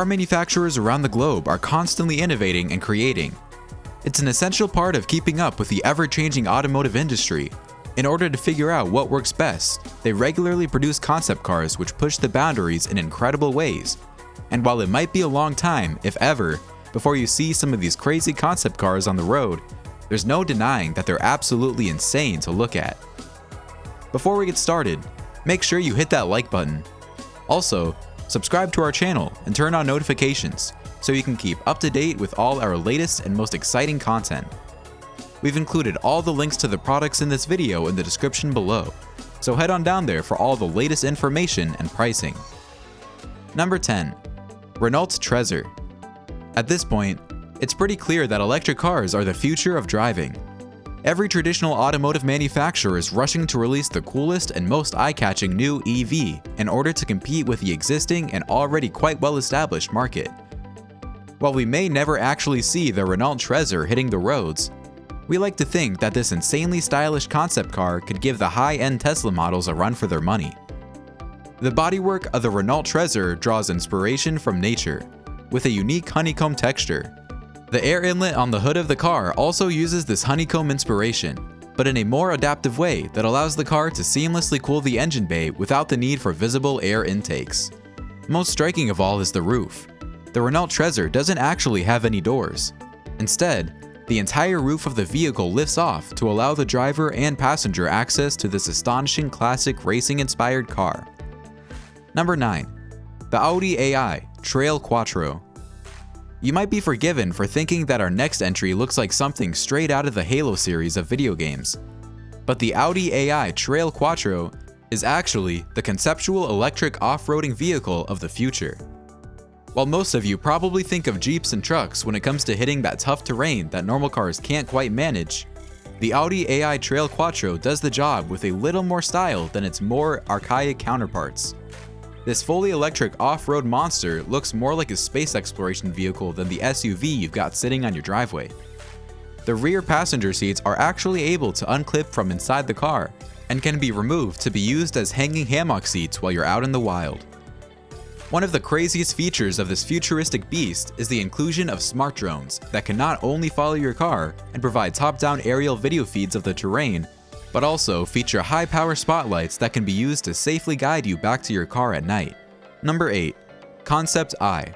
car manufacturers around the globe are constantly innovating and creating. It's an essential part of keeping up with the ever-changing automotive industry. In order to figure out what works best, they regularly produce concept cars which push the boundaries in incredible ways. And while it might be a long time, if ever, before you see some of these crazy concept cars on the road, there's no denying that they're absolutely insane to look at. Before we get started, make sure you hit that like button. Also, subscribe to our channel and turn on notifications so you can keep up to date with all our latest and most exciting content. We've included all the links to the products in this video in the description below, so head on down there for all the latest information and pricing. Number 10. RENAULT's TREZOR. At this point, it's pretty clear that electric cars are the future of driving. Every traditional automotive manufacturer is rushing to release the coolest and most eye-catching new EV in order to compete with the existing and already quite well-established market. While we may never actually see the RENAULT TREZOR hitting the roads, we like to think that this insanely stylish concept car could give the high-end Tesla models a run for their money. The bodywork of the RENAULT TREZOR draws inspiration from nature, with a unique honeycomb texture. The air inlet on the hood of the car also uses this honeycomb inspiration, but in a more adaptive way that allows the car to seamlessly cool the engine bay without the need for visible air intakes. Most striking of all is the roof. The RENAULT TREZOR doesn't actually have any doors. Instead, the entire roof of the vehicle lifts off to allow the driver and passenger access to this astonishing classic racing-inspired car. Number 9. The Audi AI Trail Quattro. You might be forgiven for thinking that our next entry looks like something straight out of the Halo series of video games. But the Audi AI Trail Quattro is actually the conceptual electric off-roading vehicle of the future. While most of you probably think of Jeeps and trucks when it comes to hitting that tough terrain that normal cars can't quite manage, the Audi AI Trail Quattro does the job with a little more style than its more archaic counterparts. This fully electric off-road monster looks more like a space exploration vehicle than the SUV you've got sitting on your driveway. The rear passenger seats are actually able to unclip from inside the car and can be removed to be used as hanging hammock seats while you're out in the wild. One of the craziest features of this futuristic beast is the inclusion of smart drones that can not only follow your car and provide top-down aerial video feeds of the terrain, but also feature high-power spotlights that can be used to safely guide you back to your car at night. Number 8. Concept I.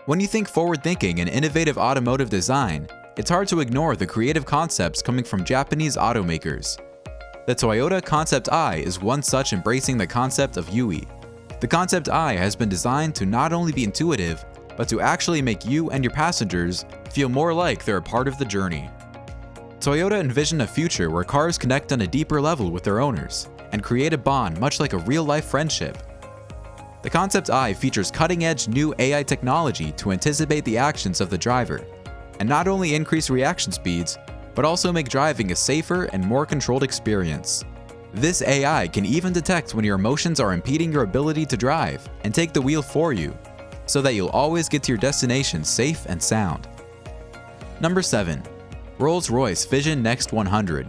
When you think forward-thinking and innovative automotive design, it's hard to ignore the creative concepts coming from Japanese automakers. The Toyota Concept I is one such, embracing the concept of UI. The Concept I has been designed to not only be intuitive, but to actually make you and your passengers feel more like they're a part of the journey. Toyota envisioned a future where cars connect on a deeper level with their owners and create a bond much like a real-life friendship. The Concept I features cutting-edge new AI technology to anticipate the actions of the driver, and not only increase reaction speeds, but also make driving a safer and more controlled experience. This AI can even detect when your emotions are impeding your ability to drive and take the wheel for you, so that you'll always get to your destination safe and sound. Number 7. Rolls-Royce Vision Next 100.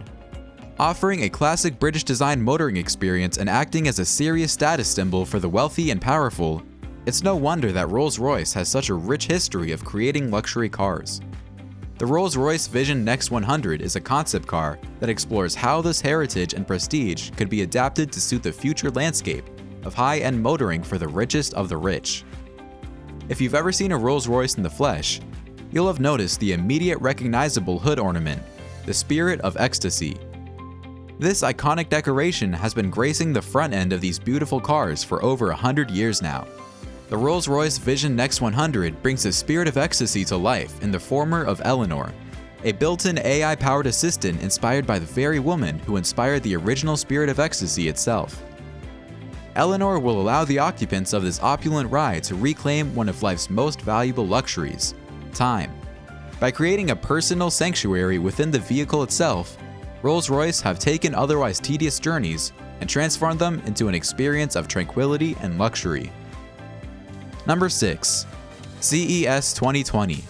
Offering a classic British design motoring experience and acting as a serious status symbol for the wealthy and powerful, it's no wonder that Rolls-Royce has such a rich history of creating luxury cars. The Rolls-Royce Vision Next 100 is a concept car that explores how this heritage and prestige could be adapted to suit the future landscape of high-end motoring for the richest of the rich. If you've ever seen a Rolls-Royce in the flesh, you'll have noticed the immediate recognizable hood ornament, the Spirit of Ecstasy. This iconic decoration has been gracing the front end of these beautiful cars for over 100 years now. The Rolls-Royce Vision Next 100 brings the Spirit of Ecstasy to life in the form of Eleanor, a built-in AI-powered assistant inspired by the very woman who inspired the original Spirit of Ecstasy itself. Eleanor will allow the occupants of this opulent ride to reclaim one of life's most valuable luxuries, time. By creating a personal sanctuary within the vehicle itself, Rolls-Royce have taken otherwise tedious journeys and transformed them into an experience of tranquility and luxury. Number 6. CES 2020.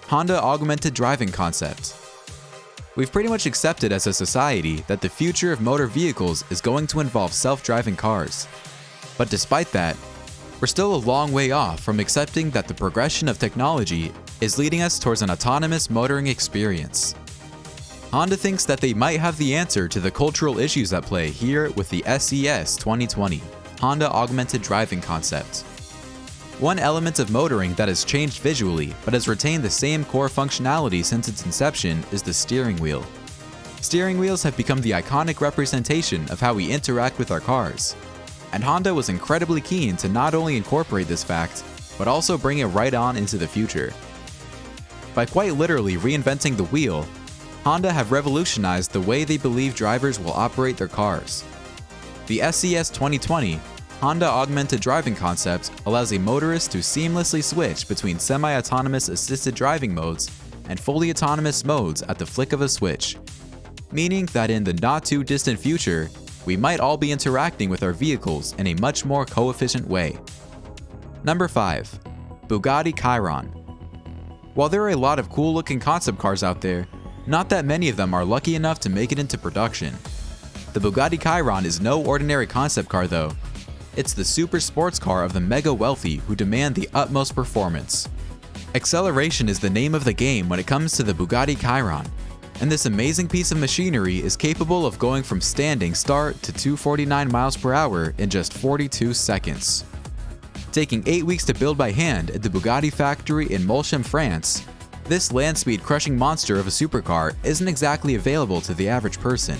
Honda Augmented Driving Concept. We've pretty much accepted as a society that the future of motor vehicles is going to involve self-driving cars. But despite that, We're still a long way off from accepting that the progression of technology is leading us towards an autonomous motoring experience. Honda thinks that they might have the answer to the cultural issues at play here with the SES 2020, Honda Augmented Driving concept. One element of motoring that has changed visually but has retained the same core functionality since its inception is the steering wheel. Steering wheels have become the iconic representation of how we interact with our cars, and Honda was incredibly keen to not only incorporate this fact, but also bring it right on into the future. By quite literally reinventing the wheel, Honda have revolutionized the way they believe drivers will operate their cars. The SES 2020 Honda Augmented Driving concept allows a motorist to seamlessly switch between semi-autonomous assisted driving modes and fully autonomous modes at the flick of a switch, meaning that in the not-too-distant future, we might all be interacting with our vehicles in a much more co-efficient way. Number 5. Bugatti Chiron. While there are a lot of cool-looking concept cars out there, not that many of them are lucky enough to make it into production. The Bugatti Chiron is no ordinary concept car though. It's the super sports car of the mega wealthy who demand the utmost performance. Acceleration is the name of the game when it comes to the Bugatti Chiron, and this amazing piece of machinery is capable of going from standing start to 249 miles per hour in just 42 seconds. Taking 8 weeks to build by hand at the Bugatti factory in Molsheim, France, this land speed crushing monster of a supercar isn't exactly available to the average person.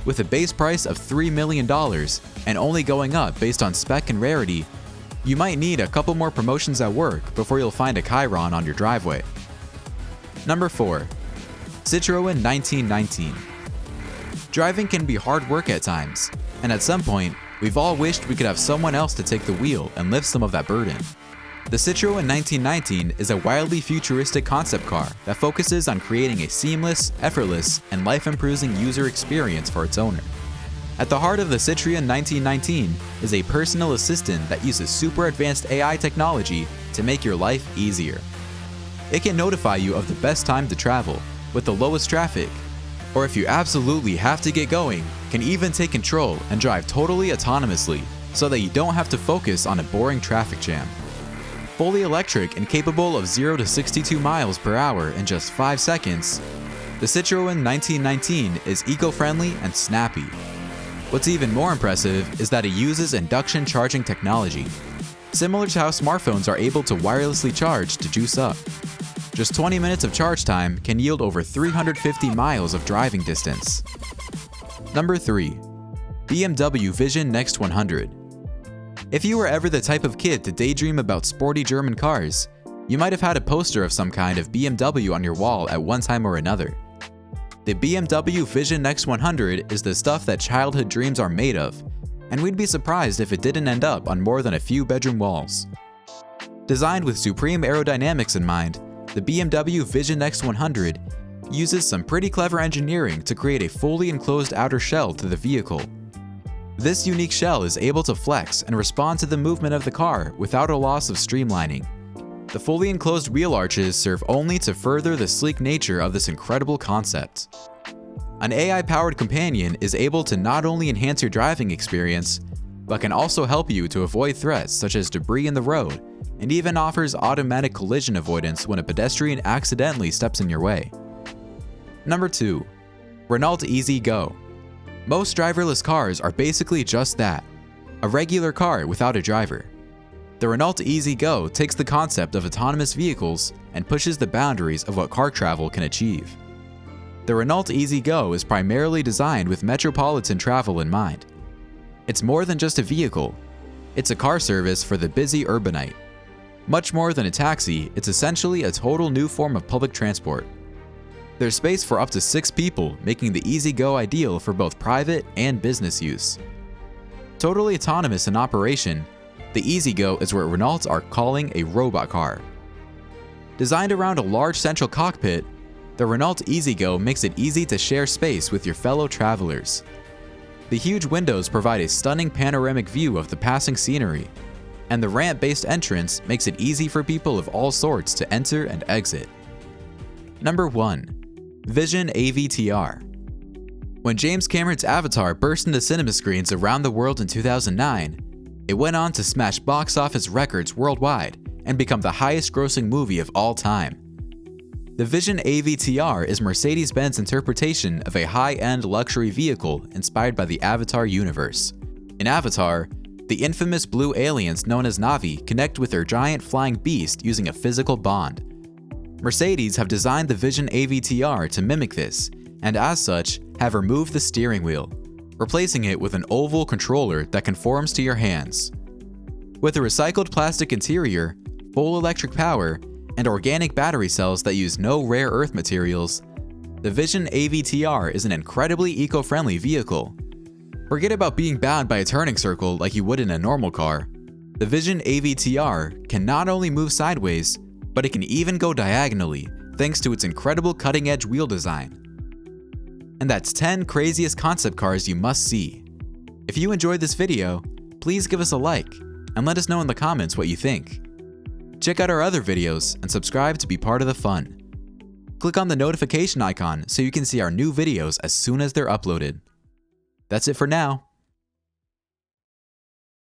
With a base price of $3 million and only going up based on spec and rarity, you might need a couple more promotions at work before you'll find a Chiron on your driveway. Number 4. CITROEN 1919. Driving can be hard work at times, and at some point, we've all wished we could have someone else to take the wheel and lift some of that burden. The CITROEN 1919 is a wildly futuristic concept car that focuses on creating a seamless, effortless, and life-improving user experience for its owner. At the heart of the CITROEN 1919 is a personal assistant that uses super advanced AI technology to make your life easier. It can notify you of the best time to travel, with the lowest traffic, or if you absolutely have to get going, can even take control and drive totally autonomously so that you don't have to focus on a boring traffic jam. Fully electric and capable of 0 to 62 miles per hour in just 5 seconds, the CITROEN 1919 is eco-friendly and snappy. What's even more impressive is that it uses induction charging technology, similar to how smartphones are able to wirelessly charge to juice up. Just 20 minutes of charge time can yield over 350 miles of driving distance. Number 3. BMW Vision Next 100. If you were ever the type of kid to daydream about sporty German cars, you might have had a poster of some kind of BMW on your wall at one time or another. The BMW Vision Next 100 is the stuff that childhood dreams are made of, and we'd be surprised if it didn't end up on more than a few bedroom walls. Designed with supreme aerodynamics in mind, the BMW Vision Next 100 uses some pretty clever engineering to create a fully enclosed outer shell to the vehicle. This unique shell is able to flex and respond to the movement of the car without a loss of streamlining. The fully enclosed wheel arches serve only to further the sleek nature of this incredible concept. An AI-powered companion is able to not only enhance your driving experience, but can also help you to avoid threats such as debris in the road, and even offers automatic collision avoidance when a pedestrian accidentally steps in your way. Number 2. RENAULT Easy Go. Most driverless cars are basically just that, a regular car without a driver. The RENAULT Easy Go takes the concept of autonomous vehicles and pushes the boundaries of what car travel can achieve. The RENAULT Easy Go is primarily designed with metropolitan travel in mind. It's more than just a vehicle, it's a car service for the busy urbanite. Much more than a taxi, it's essentially a total new form of public transport. There's space for up to 6 people, making the Easy Go ideal for both private and business use. Totally autonomous in operation, the Easy Go is what Renault are calling a robot car. Designed around a large central cockpit, the Renault Easy Go makes it easy to share space with your fellow travelers. The huge windows provide a stunning panoramic view of the passing scenery, and the ramp-based entrance makes it easy for people of all sorts to enter and exit. Number 1. Vision AVTR. When James Cameron's Avatar burst into cinema screens around the world in 2009, It went on to smash box office records worldwide and become the highest-grossing movie of all time. The Vision AVTR is Mercedes-Benz interpretation of a high-end luxury vehicle inspired by the Avatar universe. In Avatar, the infamous blue aliens known as Na'vi connect with their giant flying beast using a physical bond. Mercedes have designed the Vision AVTR to mimic this, and as such, have removed the steering wheel, replacing it with an oval controller that conforms to your hands. With a recycled plastic interior, full electric power, and organic battery cells that use no rare earth materials, the Vision AVTR is an incredibly eco-friendly vehicle. Forget about being bound by a turning circle like you would in a normal car. The Vision AVTR can not only move sideways, but it can even go diagonally thanks to its incredible cutting-edge wheel design. And that's 10 craziest concept cars you must see. If you enjoyed this video, please give us a like and let us know in the comments what you think. Check out our other videos and subscribe to be part of the fun. Click on the notification icon so you can see our new videos as soon as they're uploaded. That's it for now.